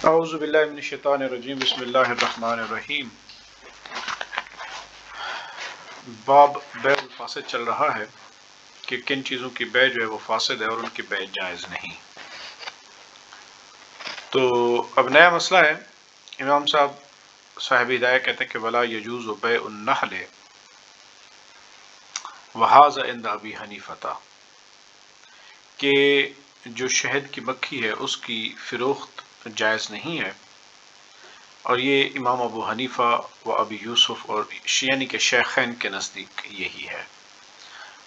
اعوذ باللہ من الشیطان الرجیم بسم اللہ الرحمن الرحیم۔ باب بیع الفاسد چل رہا ہے کہ کن چیزوں کی بیع جو ہے وہ فاسد ہے اور ان کی بیع جائز نہیں۔ تو اب نیا مسئلہ ہے۔ امام صاحب صاحب ہدایہ کہتے ہیں کہ ولا یجوز بیع النحل وھذا عند ابی حنیفہ، کہ جو شہد کی مکھی ہے اس کی فروخت جائز نہیں ہے، اور یہ امام ابو حنیفہ و ابی یوسف اور یعنی کہ شیخین کے نزدیک یہی ہے۔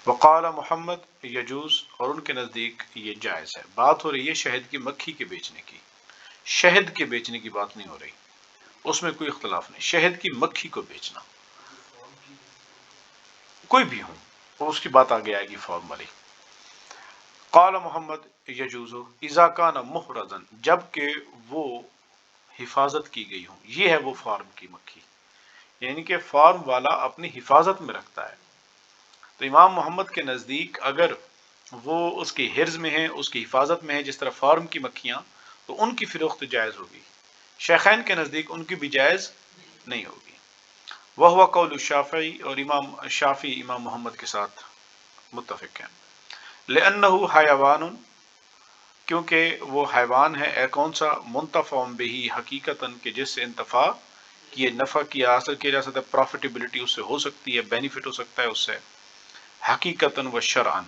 وقال محمد یجوز، اور ان کے نزدیک یہ جائز ہے۔ بات ہو رہی ہے شہد کی مکھی کے بیچنے کی، شہد کے بیچنے کی بات نہیں ہو رہی، اس میں کوئی اختلاف نہیں۔ شہد کی مکھی کو بیچنا کوئی بھی ہو، اور اس کی بات آگے آئے گی فارملی۔ قال محمد یجوز اذا کان محرزا، جب کہ وہ حفاظت کی گئی ہوں، یہ ہے وہ فارم کی مکھی، یعنی کہ فارم والا اپنی حفاظت میں رکھتا ہے۔ تو امام محمد کے نزدیک اگر وہ اس کی حرز میں ہے، اس کی حفاظت میں ہے، جس طرح فارم کی مکھیاں، تو ان کی فروخت جائز ہوگی۔ شیخین کے نزدیک ان کی بھی جائز نہیں ہوگی۔ وہو قول الشافعی، اور امام شافعی امام محمد کے ساتھ متفق ہیں۔ لأنہ حیوان، کیونکہ وہ حیوان ہے، اے کون سا، منتفع بہی حقیقتاً، کہ جس سے انتفاع کیے، نفع کیا حاصل کیا جا سکتا ہے، پروفیٹیبلٹی اس سے ہو سکتی ہے، بینیفٹ ہو سکتا ہے اس سے، حقیقتاً و شرعاً،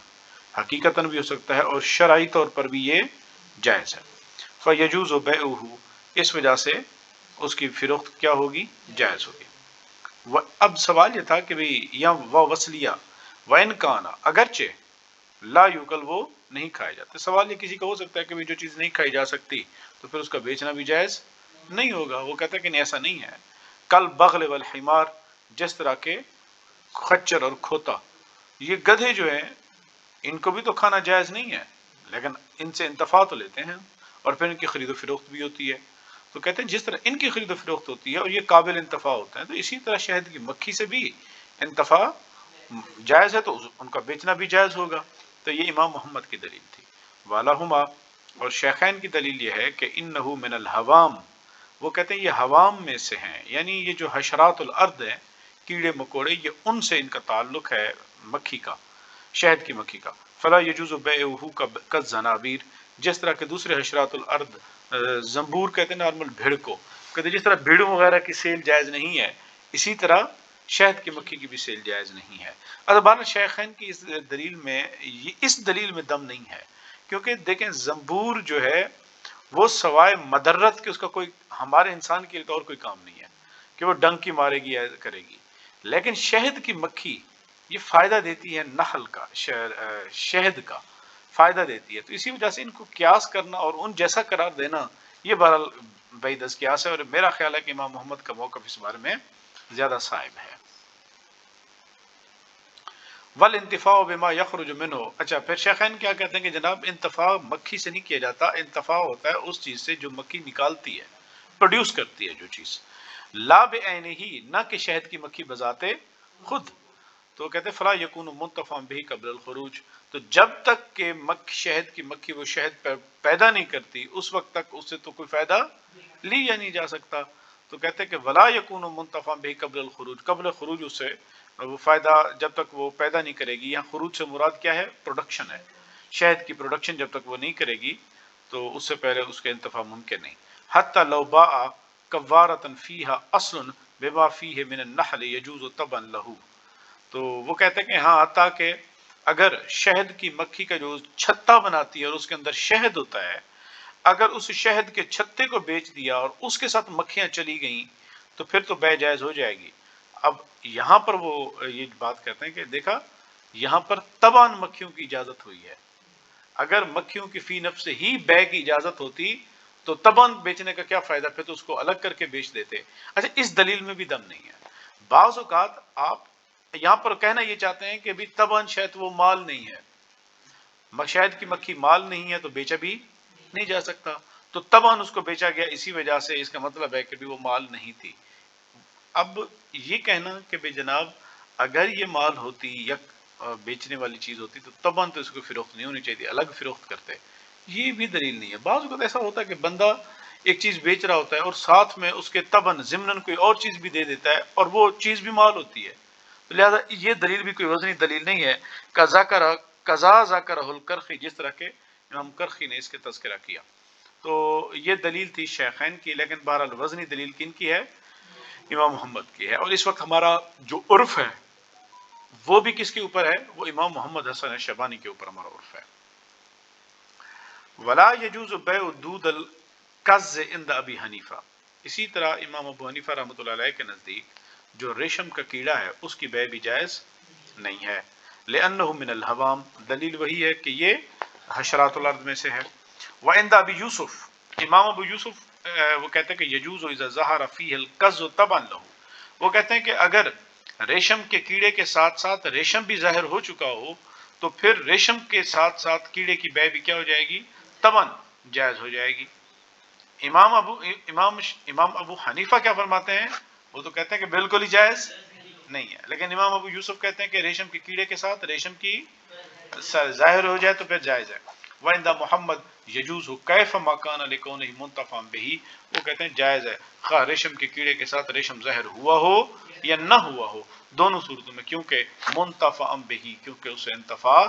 حقیقتاً بھی ہو سکتا ہے اور شرعی طور پر بھی یہ جائز ہے۔ فیجوز بیعہ، اس وجہ سے اس کی فروخت کیا ہوگی، جائز ہوگی۔ اب سوال یہ تھا کہ بھئی یا وصلیہ وَإِنْ كَانَ، اگرچہ لا یوکل، وہ نہیں کھائے جاتے۔ سوال یہ کسی کا ہو سکتا ہے کہ جو چیز نہیں کھائی جا سکتی تو پھر اس کا بیچنا بھی جائز نہیں ہوگا۔ وہ کہتا ہے کہ نہیں، ایسا نہیں ہے۔ کل بغل والحمار، جس طرح کے خچر اور کھوتا، یہ گدھے جو ہیں ان کو بھی تو کھانا جائز نہیں ہے، لیکن ان سے انتفاع تو لیتے ہیں، اور پھر ان کی خرید و فروخت بھی ہوتی ہے۔ تو کہتے ہیں جس طرح ان کی خرید و فروخت ہوتی ہے اور یہ قابل انتفاع ہوتے ہیں، تو اسی طرح شہد کی مکھی سے بھی انتفاع جائز ہے، تو ان کا بیچنا بھی جائز ہوگا۔ تو یہ امام محمد کی دلیل تھی۔ والاہما، اور شیخین کی دلیل یہ ہے کہ انہو من الحوام، وہ کہتے ہیں یہ حوام میں سے ہیں، یعنی یہ جو حشرات الارض ہیں، کیڑے مکوڑے، یہ ان سے ان کا تعلق ہے، مکھی کا، شہد کی مکھی کا۔ فلا یجوز بیعہ کالزنابیر، جس طرح کے دوسرے حشرات الارض، زنبور کہتے ہیں نارمل بھیڑ کو، کہتے ہیں جس طرح بھیڑوں وغیرہ کی سیل جائز نہیں ہے، اسی طرح شہد کی مکھی کی بھی سیل جائز نہیں ہے۔ ادبان شیخین کی اس دلیل میں، اس دلیل میں دم نہیں ہے، کیونکہ دیکھیں زنبور جو ہے وہ سوائے مدرت کے اس کا کوئی ہمارے انسان کے لیے تو اور کوئی کام نہیں ہے کہ وہ ڈنکی مارے گی یا کرے گی، لیکن شہد کی مکھی یہ فائدہ دیتی ہے، نحل کا، شہد کا فائدہ دیتی ہے، تو اسی وجہ سے ان کو قیاس کرنا اور ان جیسا قرار دینا، یہ بہرحال بعید از قیاس ہے، اور میرا خیال ہے کہ امام محمد کا موقف اس بارے میں زیادہ صائب ہے۔ والانتفاع بما یخرج منہ، اچھا پھر شیخین کیا کہتے ہیں کہ جناب انتفاع مکھی سے نہیں کیا جاتا، انتفاع ہوتا ہے اس چیز سے جو مکھی نکالتی ہے، پروڈیوس کرتی ہے جو چیز، لا بعینہ، نہ کہ شہد کی مکھی بذات خود۔ تو کہتے ہیں فلا یکون منتفعا بہ قبل الخروج، تو جب تک کہ شہد کی مکھی وہ شہد پیدا نہیں کرتی، اس وقت تک اس سے تو کوئی فائدہ لیا نہیں جا سکتا۔ تو کہتے ہیں کہ ولا یکون منتفعا بہ قبل الخروج، قبل خروج اس سے وہ فائدہ جب تک وہ پیدا نہیں کرے گی، یہاں خروج سے مراد کیا ہے، پروڈکشن ہے، شہد کی پروڈکشن جب تک وہ نہیں کرے گی تو اس سے پہلے اس کے انتفاع ممکن نہیں۔ حتی لو باع کوارۃ فیہا اصل بما فیہ من النحل یجوز طبعا لہ، تو وہ کہتے ہیں کہ ہاں، حتیٰ کہ اگر شہد کی مکھی کا جو چھتا بناتی ہے اور اس کے اندر شہد ہوتا ہے، اگر اس شہد کے چھتے کو بیچ دیا اور اس کے ساتھ مکھیاں چلی گئیں تو پھر تو بیع جائز ہو جائے گی۔ اب یہاں پر وہ یہ بات کہتے ہیں کہ دیکھا، یہاں پر تباً مکھیوں کی اجازت ہوئی ہے، اگر مکھیوں کی فی نفس ہی بیع کی اجازت ہوتی تو تباً بیچنے کا کیا فائدہ، پھر تو اس کو الگ کر کے بیچ دیتے۔ اچھا، اس دلیل میں بھی دم نہیں ہے۔ بعض اوقات آپ یہاں پر کہنا یہ چاہتے ہیں کہ بھی تباً شاید وہ مال نہیں ہے، شہد کی مکھی مال نہیں ہے تو بیچا بھی نہیں جا سکتا، تو تباً اس کو بیچا گیا، اسی وجہ سے اس کا مطلب ہے کہ بھی وہ مال نہیں تھی۔ اب یہ کہنا کہ بھئی جناب اگر یہ مال ہوتی یا بیچنے والی چیز ہوتی تو تباً تو اس کو فروخت نہیں ہونی چاہیے، الگ فروخت کرتے، یہ بھی دلیل نہیں ہے۔ بعض اوقات ایسا ہوتا ہے کہ بندہ ایک چیز بیچ رہا ہوتا ہے اور ساتھ میں اس کے تبن ضمناً کوئی اور چیز بھی دے دیتا ہے اور وہ چیز بھی مال ہوتی ہے، تو لہذا یہ دلیل بھی کوئی وزنی دلیل نہیں ہے۔ قضا ذکر الکرخی، جس طرح کے امام کرخی نے اس کے تذکرہ کیا، تو یہ دلیل تھی شیخین کی، لیکن بہرحال وزنی دلیل کن کی ہے؟ امام محمد کی ہے۔ اور اس وقت ہمارا جو عرف ہے وہ بھی کس کے اوپر ہے؟ وہ امام محمد حسن شیبانی کے اوپر ہمارا عرف ہے۔ ولا یجوز بیع دود القز عند ابی حنیفہ، اسی طرح امام ابو حنیفہ رحمۃ اللہ علیہ کے نزدیک جو ریشم کا کیڑا ہے اس کی بیع بھی جائز نہیں ہے، لأنه من الحوام، دلیل وہی ہے کہ یہ حشرات الارض میں سے ہے۔ وعند ابی یوسف، امام ابو یوسف وہ کہتے ہیں کہ یجوز اذا ظہر فیہ القز تبعا لہ، وہ کہتے ہیں کہ اگر ریشم کے کیڑے کے ساتھ ساتھ ریشم بھی ظاہر ہو چکا ہو تو پھر ریشم کے ساتھ ساتھ کیڑے کی بیع بھی کیا ہو جائے گی؟ تبن جائز ہو جائے گی۔ امام ابو حنیفہ کیا فرماتے ہیں؟ وہ تو کہتے ہیں کہ بالکل ہی جائز نہیں ہے، لیکن امام ابو یوسف کہتے ہیں کہ ریشم کے کیڑے کے ساتھ ریشم کی ظاہر ہو جائے تو پھر جائز ہے۔ وَعِنْدَ محمد یجوز کیف ما کان لکونہ منتفعا بہ، وہ کہتے ہیں جائز ہے خواہ ریشم کے کیڑے کے ساتھ ریشم ظاہر ہوا ہو یا نہ ہوا ہو، دونوں صورتوں میں، کیونکہ منتفعا بہ، کیونکہ اسے انتفاع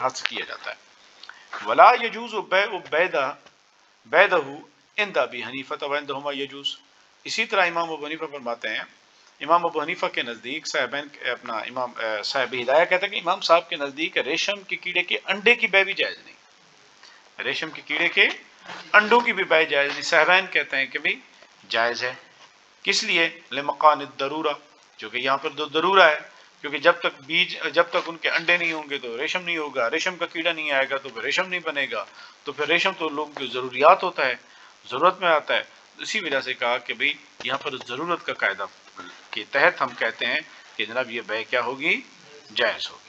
حاصل کیا جاتا ہے۔ ولا یجوز بیدہ عند ابی حنیفہ وعندہما یجوز، اسی طرح امام ابو حنیفہ فرماتے ہیں، امام ابو حنیفہ کے نزدیک صاحبین اپنا امام صاحب ہدایہ کہتے ہیں کہ امام صاحب کے نزدیک ریشم کے کیڑے کے انڈے کی بیع بھی جائز نہیں، ریشم کے کیڑے کے انڈوں کی بھی بیع جائز نہیں، صاحبین کہتے ہیں کہ بھی جائز ہے۔ کس لیے؟ لمقان الضرورہ، جو کہ یہاں پر دو ضرورہ ہے، کیونکہ جب تک ان کے انڈے نہیں ہوں گے تو ریشم نہیں ہوگا، ریشم کا کیڑا نہیں آئے گا تو پھر ریشم نہیں بنے گا، تو پھر ریشم تو لوگوں کی ضروریات ہوتا ہے، ضرورت میں آتا ہے، اسی وجہ سے کہا کہ بھئی یہاں پر ضرورت کا قاعدہ کے تحت ہم کہتے ہیں کہ جناب یہ بیع کیا ہوگی؟ جائز ہوگی۔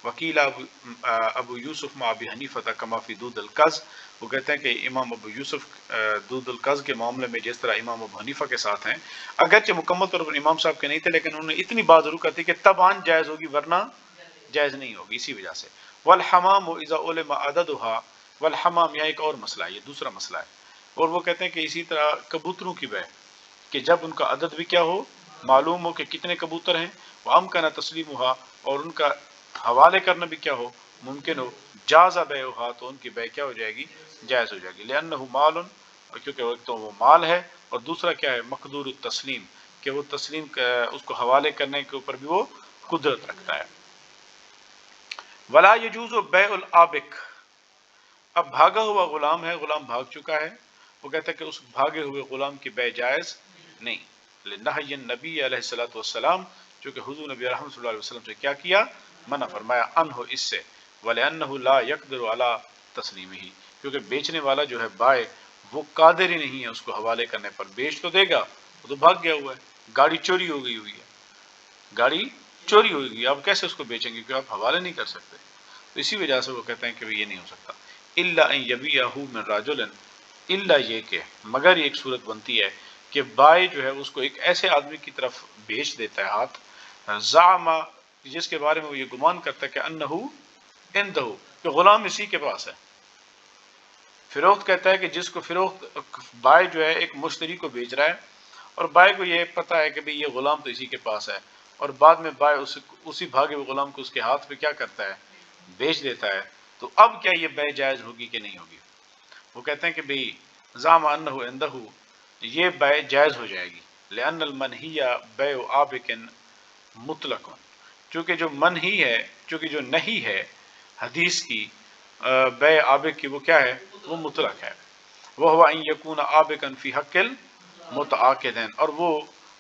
وکیل ابو یوسف مع ابی حنیفہ کما فی دود القز، وہ کہتے ہیں کہ امام ابو یوسف دود القز کے معاملے میں جس طرح امام ابو حنیفہ کے ساتھ ہیں، اگرچہ مکمل طور پر امام صاحب کے نہیں تھے، لیکن انہوں نے اتنی بات ضرور کرتی کہ تبان جائز ہوگی ورنہ جائز نہیں ہوگی، اسی وجہ سے۔ والحمام اذا علم عددها، والحمام، یہاں ایک اور مسئلہ ہے، یہ دوسرا مسئلہ ہے، اور وہ کہتے ہیں کہ اسی طرح کبوتروں کی بیع، کہ جب ان کا عدد بھی کیا ہو، معلوم ہو کہ کتنے کبوتر ہیں، وامکن تسلیمها، اور ان کا حوالے کرنا بھی کیا ہو، ممکن ہو، جاز بیعها، تو ان کی بیع کیا ہو جائے گی؟ جائز ہو جائے گی، لأنه مال، کیونکہ ایک تو وہ مال ہے، اور دوسرا کیا ہے؟ مقدور التسلیم، کہ وہ تسلیم اس کو حوالے کرنے کے اوپر بھی وہ قدرت رکھتا ہے۔ ولا یجوز بیع الآبق، اب بھاگا ہوا غلام ہے، غلام بھاگ چکا ہے، وہ کہتا ہے کہ اس بھاگے ہوئے غلام کی بیع جائز نہیں، لنہی النبی علیہ الصلوۃ والسلام، چونکہ حضور نبی رحمۃ اللہ علیہ وسلم سے کیا کیا؟ منع فرمایا، انہ، اس سے، ولأنہ لا یقدر علی تسلیمہ، کیونکہ بیچنے والا جو ہے بائع، وہ قادر ہی نہیں ہے اس کو حوالے کرنے پر، بیچ تو دے گا، وہ تو بھاگ گیا ہوا ہے، گاڑی چوری ہو گئی ہوئی ہے، گاڑی چوری ہو گئی، آپ کیسے اس کو بیچیں گے؟ کیونکہ آپ حوالے نہیں کر سکتے، تو اسی وجہ سے وہ کہتے ہیں کہ یہ نہیں ہو سکتا۔ الا ان یبیعہ من رجل، الا یہ کہ، مگر ایک صورت بنتی ہے کہ بائع جو ہے اس کو ایک ایسے آدمی کی طرف بیچ دیتا ہے ہاتھ، زعم، جس کے بارے میں وہ یہ گمان کرتا ہے کہ انہ عندہ، کہ غلام اسی کے پاس ہے، فروخت کہتا ہے کہ جس کو فروخت، بائع جو ہے ایک مشتری کو بیچ رہا ہے، اور بائع کو یہ پتہ ہے کہ بھئی یہ غلام تو اسی کے پاس ہے، اور بعد میں بائع اسی بھاگے ہوئے غلام کو اس کے ہاتھ پہ کیا کرتا ہے؟ بیچ دیتا ہے، تو اب کیا یہ بیع جائز ہوگی کہ نہیں ہوگی؟ وہ کہتے ہیں کہ بھئی زعم انہ عندہ، یہ بیع جائز ہو جائے گی، لأن المنہی بیع آبق مطلق، چونکہ جو منہی ہے، چونکہ جو نہیں ہے حدیث کی بیع آبق کی، وہ کیا ہے؟ وہ مطلق ہے، وہو ان یکون آبقا فی حق المتعاقدین، اور وہ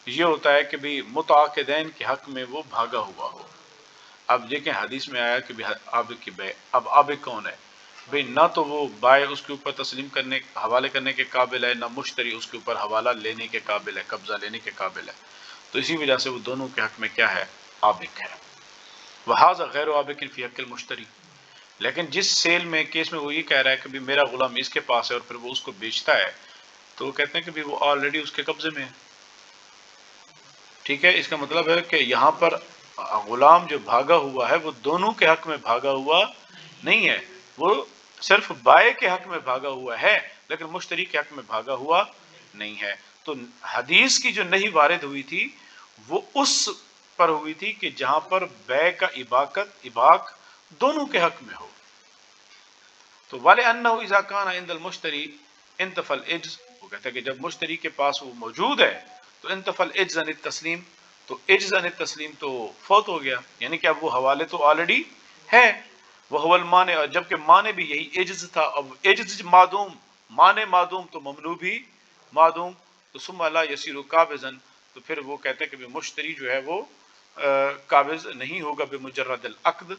یہ ہوتا ہے کہ بھی متعاقدین کے حق میں وہ بھاگا ہوا ہو۔ اب دیکھیں حدیث میں آیا کہ آبق کی بیع، اب آبق کون ہے؟ بھئی نہ تو وہ بائع اس کے اوپر تسلیم کرنے، حوالے کرنے کے قابل ہے، نہ مشتری اس کے اوپر حوالہ لینے کے قابل ہے، قبضہ لینے کے قابل ہے، تو اسی وجہ سے وہ دونوں کے حق میں کیا ہے؟ آبق ہے۔ وہذا غیر آبق فی حق المشتری، لیکن جس سیل میں کیس میں وہ یہ کہہ رہا ہے کہ بھی میرا غلام اس کے پاس ہے اور پھر وہ اس کو بیچتا ہے، تو وہ کہتے ہیں کہ بھی وہ آلریڈی اس کے قبضے میں ہے، ٹھیک ہے، اس کا مطلب ہے کہ یہاں پر غلام جو بھاگا ہوا ہے وہ دونوں کے حق میں بھاگا ہوا نہیں ہے، وہ صرف بائع کے حق میں بھاگا ہوا ہے، لیکن مشتری کے حق میں بھاگا ہوا نہیں ہے. تو حدیث کی جو نہیں وارد ہوئی تھی وہ اس پر ہوئی تھی کہ جہاں پر بے کا اباق دونوں کے حق میں ہو. تو وَلِأَنَّهُ إِذَا كَانَ عِنْدَ الْمُشْتَرِي انتفى الْإِجْزُ، وہ کہتا ہے کہ جب مشتری کے پاس وہ موجود ہے تو انتفى الْإِجْزُ عن التسلیم، تو اجز عن التسلیم تو فوت ہو گیا، یعنی کہ اب وہ حوالے تو آلریڈی ہے. وَهُوَ الْمَانِعُ، اور جبکہ مانے بھی یہی اجز تھا. اب اجز معدوم، مانے معدوم تو ممنوع بھی معدوم. تو ثم لا يصير قابضا، تو پھر وہ کہتے ہیں کہ مشتری جو ہے وہ قابض نہیں ہوگا بمجرد العقد،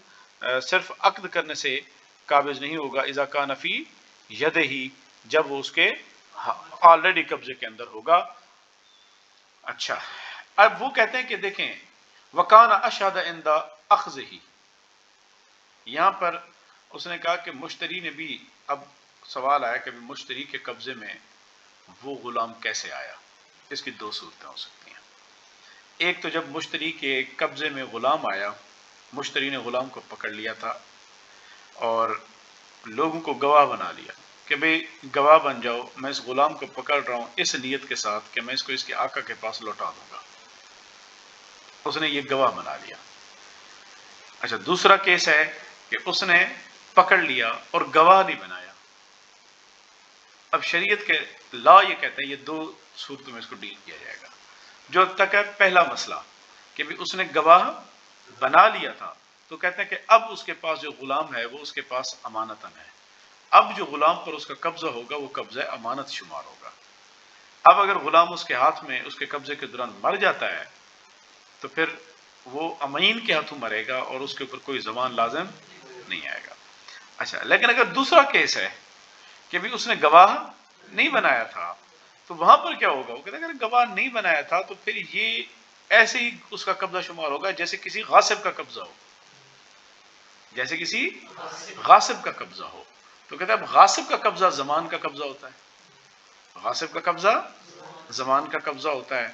صرف عقد کرنے سے قابض نہیں ہوگا. اذا كان فی یدہ، جب وہ اس کے آلریڈی قبضے کے اندر ہوگا. اچھا، اب وہ کہتے ہیں کہ دیکھیں وکان اشہد عند اخذہ، یہاں پر اس نے کہا کہ مشتری نے بھی، اب سوال آیا کہ مشتری کے قبضے میں وہ غلام کیسے آیا. اس کی دو صورتیں ہو سکتی ہیں. ایک تو جب مشتری کے قبضے میں غلام آیا، مشتری نے غلام کو پکڑ لیا تھا اور لوگوں کو گواہ بنا لیا کہ بھئی گواہ بن جاؤ، میں اس غلام کو پکڑ رہا ہوں اس نیت کے ساتھ کہ میں اس کو اس کے آقا کے پاس لوٹا دوں گا. اس نے یہ گواہ بنا لیا. اچھا، دوسرا کیس ہے کہ اس نے پکڑ لیا اور گواہ نہیں بنایا. اب شریعت کے لا یہ کہتا ہے یہ دو صورتوں میں اس کو ڈیل کیا جائے گا. جو تک ہے پہلا مسئلہ کہ بھی اس نے گواہ بنا لیا تھا، تو کہتے ہیں کہ اب اس کے پاس جو غلام ہے وہ اس کے پاس امانتاً ہے. اب جو غلام پر اس کا قبضہ ہوگا وہ قبضہ امانت شمار ہوگا. اب اگر غلام اس کے ہاتھ میں اس کے قبضے کے دوران مر جاتا ہے تو پھر وہ امین کے ہاتھوں مرے گا اور اس کے اوپر کوئی ضمان لازم نہیں آئے گا. اچھا، لیکن اگر دوسرا کیس ہے کہ بھی اس نے گواہ نہیں بنایا تھا، تو وہاں پر کیا ہوگا؟ وہ کہتے ہیں اگر گواہ نہیں بنایا تھا تو پھر یہ ایسے ہی اس کا قبضہ شمار ہوگا جیسے کسی غاصب کا قبضہ ہو، جیسے کسی غاصب کا قبضہ ہو. تو کہتے ہیں اب غاصب کا قبضہ زمان کا قبضہ ہوتا ہے، غاصب کا قبضہ زمان کا قبضہ ہوتا ہے.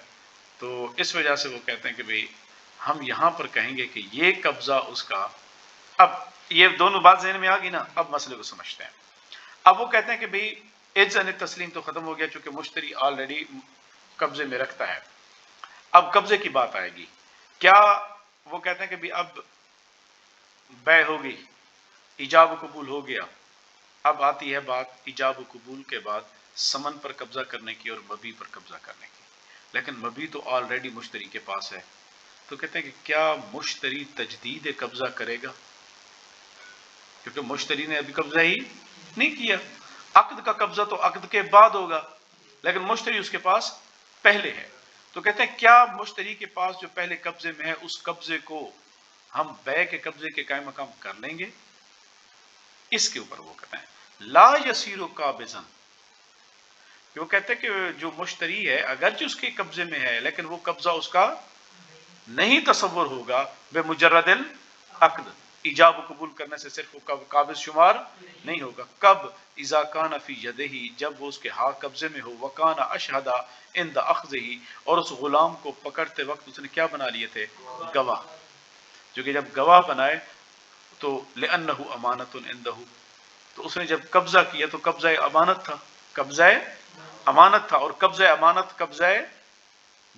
تو اس وجہ سے وہ کہتے ہیں کہ بھئی ہم یہاں پر کہیں گے کہ یہ قبضہ اس کا. اب یہ دونوں بات ذہن میں آ گئی نا، اب مسئلے کو سمجھتے ہیں. اب وہ کہتے ہیں کہ بھئی اجز عن التسلیم تو ختم ہو گیا چونکہ مشتری آلریڈی قبضے میں رکھتا ہے. اب قبضے کی بات آئے گی. کیا وہ کہتے ہیں کہ بھئی اب بے ہو گئی، ایجاب و قبول ہو گیا. اب آتی ہے بات ایجاب و قبول کے بعد سمن پر قبضہ کرنے کی اور مبی پر قبضہ کرنے کی. لیکن مبی تو آلریڈی مشتری کے پاس ہے. تو کہتے ہیں کہ کیا مشتری تجدید قبضہ کرے گا؟ کیونکہ مشتری نے ابھی قبضہ ہی نہیں کیا. عقد کا قبضہ تو عقد کے بعد ہوگا، لیکن مشتری اس کے پاس پہلے ہے. تو کہتے ہیں کیا مشتری کے پاس جو پہلے قبضے میں ہے اس قبضے کو ہم بے کے قبضے کے قائم مقام کر لیں گے؟ اس کے اوپر وہ کہتے ہیں لا یسیر قابضا، کہ وہ کہتے ہیں کہ جو مشتری ہے اگرچہ اس کے قبضے میں ہے لیکن وہ قبضہ اس کا نہیں تصور ہوگا بے مجرد العقد، ایجاب و قبول کرنے سے صرف وہ قابض شمار نہیں ہوگا. کب؟ اذا کان فی یدہ، جب وہ اس کے ہاتھ قبضے میں ہو. وکان اشہد عند اخذہ، اور اس غلام کو پکڑتے وقت اس نے کیا بنا لیے تھے؟ گواہ. جو کہ جب گواہ بنائے تو لأنہ امانت عندہ، تو اس نے جب قبضہ کیا تو قبضہ امانت تھا، قبضہ امانت تھا. اور قبضہ امانت قبضہ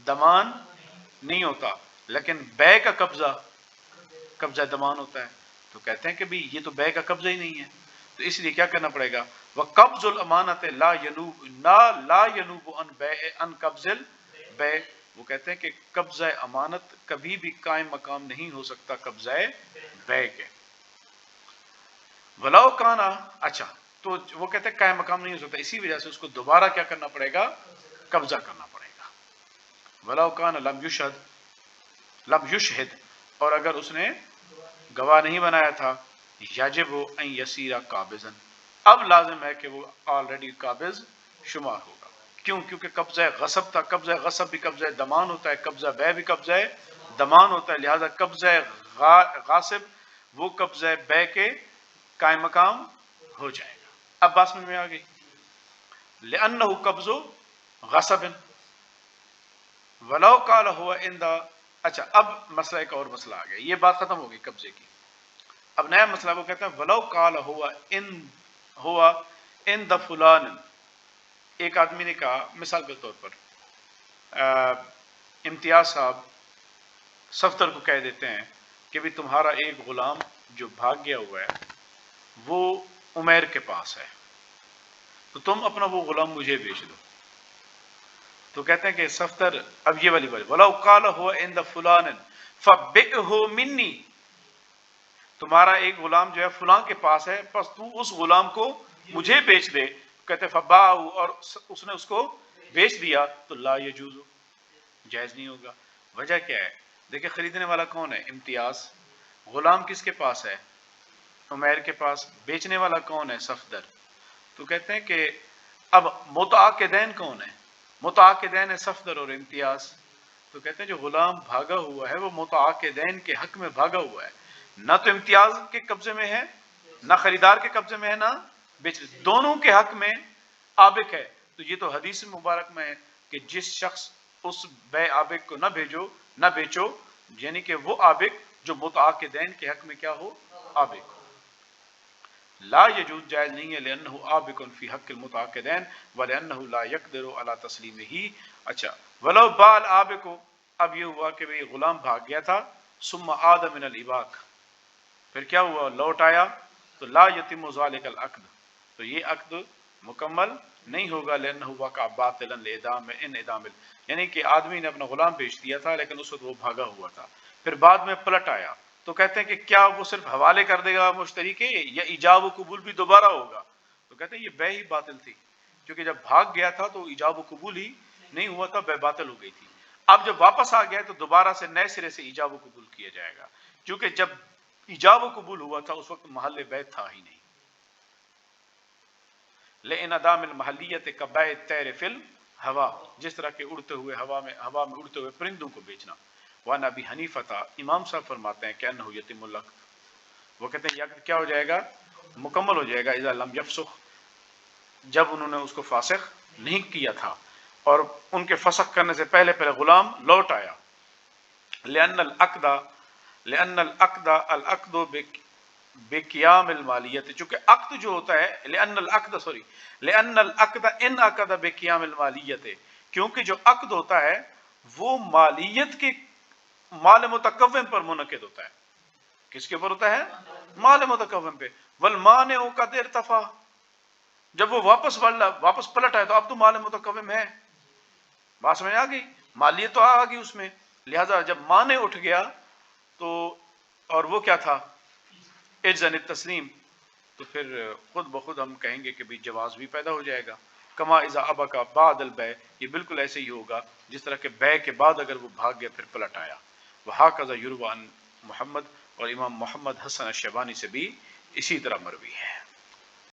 دمان نہیں ہوتا، لیکن بے کا قبضہ دمان ہوتا ہے. تو کہتے ہیں کہ بھی یہ تو بے کا قبضہ ہی نہیں ہے، تو اس لیے کیا کرنا پڑے گا؟ وقبض الامانت لا ینوب عن قبض البے. وہ کہتے ہیں کہ قبضہ امانت کبھی بھی قائم مقام نہیں ہو سکتا قبضہ بے کے. ولو کانا، اچھا تو وہ کہتے ہیں قائم مقام نہیں ہو سکتا، اسی وجہ سے اس کو دوبارہ کیا کرنا پڑے گا؟ قبضہ کرنا پڑے گا. ولو کان لم یشہد، اور اگر اس نے گواہ نہیں بنایا تھا. یجب ان یسیر قابضا، اب لازم ہے کہ وہ آلریڈی قابض شمار ہوگا. کیوں؟ کیونکہ قبضہ غصب تھا. قبضہ غصب بھی قبضہ دمان ہوتا ہے، قبضہ بے بھی قبضہ دمان ہوتا ہے. لہذا قبضہ غاصب وہ قبضہ بے کے قائم مقام ہو جائے گا. اب بات سمجھ میں آ گئی. لأنہ قبض غصب ولو قال ہوا اندا. اچھا، اب مسئلہ ایک اور مسئلہ آ گیا. یہ بات ختم ہو گئی قبضے کی. اب نیا مسئلہ وہ کہتے ہیں ولو قال ہوا ان ہوا عند فلان، ایک آدمی نے کہا مثال کے طور پر امتیاز صاحب صفدر کو کہہ دیتے ہیں کہ بھی تمہارا ایک غلام جو بھاگ گیا ہوا ہے وہ عمیر کے پاس ہے، تو تم اپنا وہ غلام مجھے بیچ دو. تو کہتے ہیں کہ صفدر اب یہ والی بات وَلَوْ قَالَ هُوَ عِنْدَ فُلَانٍ فَبِئْهُ مِنِّي، تمہارا ایک غلام جو ہے فلاں کے پاس ہے، پس تو اس غلام کو مجھے بیچ دے. کہتے فَبَاعُ، اور اس نے اس کو بیچ دیا، تو لا یجوز، جائز نہیں ہوگا. وجہ کیا ہے؟ دیکھیں خریدنے والا کون ہے؟ امتیاز. غلام کس کے پاس ہے؟ عمیر کے پاس. بیچنے والا کون ہے؟ صفدر. تو کہتے ہیں کہ اب متعاقدین کون ہے؟ متعاقدین ہے صفدر اور امتیاز. تو کہتے ہیں جو غلام بھاگا ہوا ہے وہ متعاقدین کے حق میں بھاگا ہوا ہے، نہ تو امتیاز کے قبضے میں ہے، نہ خریدار کے قبضے میں ہے، نہ بیچ، دونوں کے حق میں آبق ہے. تو یہ تو حدیث مبارک میں ہے کہ جس شخص اس بے آبق کو نہ بیچو، یعنی کہ وہ آبق جو متعاقدین کے حق میں کیا ہو؟ آبق ہو. لا یجوز، جائز نہیں ہے، لأنہ آبق فی حق المتعاقدین ولأنہ لا یقدر علی تسلیمہ. اچھا، ولو بال آبق، اب یہ ہوا کہ بھئی غلام بھاگ گیا تھا، ثم عاد من الاباق، پھر کیا ہوا؟ لوٹ آیا، تو لا یتم ذلک العقد، تو یہ عقد مکمل نہیں ہوگا. لأنہ وقع باطلا لإعدام انعدام، یعنی کہ آدمی نے اپنا غلام بیچ دیا تھا لیکن اس وقت وہ بھاگا ہوا تھا، پھر بعد میں پلٹ آیا. تو کہتے ہیں کہ کیا وہ صرف حوالے کر دے گا مشتری کے، یا ایجاب و قبول بھی دوبارہ ہوگا؟ تو کہتے ہیں یہ بے ہی باطل تھی، کیونکہ جب بھاگ گیا تھا تو ایجاب و قبول ہی نہیں ہوا تھا، بے باطل ہو گئی تھی. اب جب واپس آ گیا تو دوبارہ سے نئے سرے سے ایجاب و قبول کیا جائے گا، کیونکہ جب ایجاب و قبول ہوا تھا اس وقت محل بیع تھا ہی نہیں. لِانْعِدَامِ الْمَحَلِّیَّةِ كَبَيْعِ الطَّيْرِ فِی الْهَوَا، جس طرح کے اڑتے ہوئے ہوا میں اڑتے ہوئے پرندوں کو بیچنا. وَعَنْ أَبِي حَنِیفَةَ، امام صاحب فرماتے ہیں کہ أَنَّهُ يَتِمُّ الْعَقْدُ، وہ کہتے ہیں یہ عقد کیا ہو جائے گا؟ مکمل ہو جائے گا. اذا لم یفسخ، جب انہوں نے اس کو فاسخ نہیں کیا تھا، اور ان کے فسخ کرنے سے پہلے غلام لوٹ آیا. لأن العقد بقیام المالیت، چونکہ عقد جو ہوتا ہے، لأن العقد انعقد بقیام المالیت، کیونکہ جو عقد ہوتا ہے وہ مالیت کے مال متقوم پر منعقد ہوتا ہے. کس کے اوپر ہوتا ہے؟ مال متقوم پہ. والمانع قد ارتفع، جب وہ واپس پلٹ آئے تو اب تو مال متقوم ہے. بات سمجھ آ گئی؟ مالیت تو آ گئی اس میں. لہذا جب مانع اٹھ گیا تو، اور وہ کیا تھا؟ اجزن التسلیم، تو پھر خود بخود ہم کہیں گے کہ بھی جواز بھی پیدا ہو جائے گا. کما اذا ابقى بعد البیع، یہ بالکل ایسے ہی ہوگا جس طرح کہ بیع کے بعد اگر وہ بھاگ گیا پھر پلٹ آیا. وہکذا یروى عن محمد، اور امام محمد حسن الشیبانی سے بھی اسی طرح مروی ہے.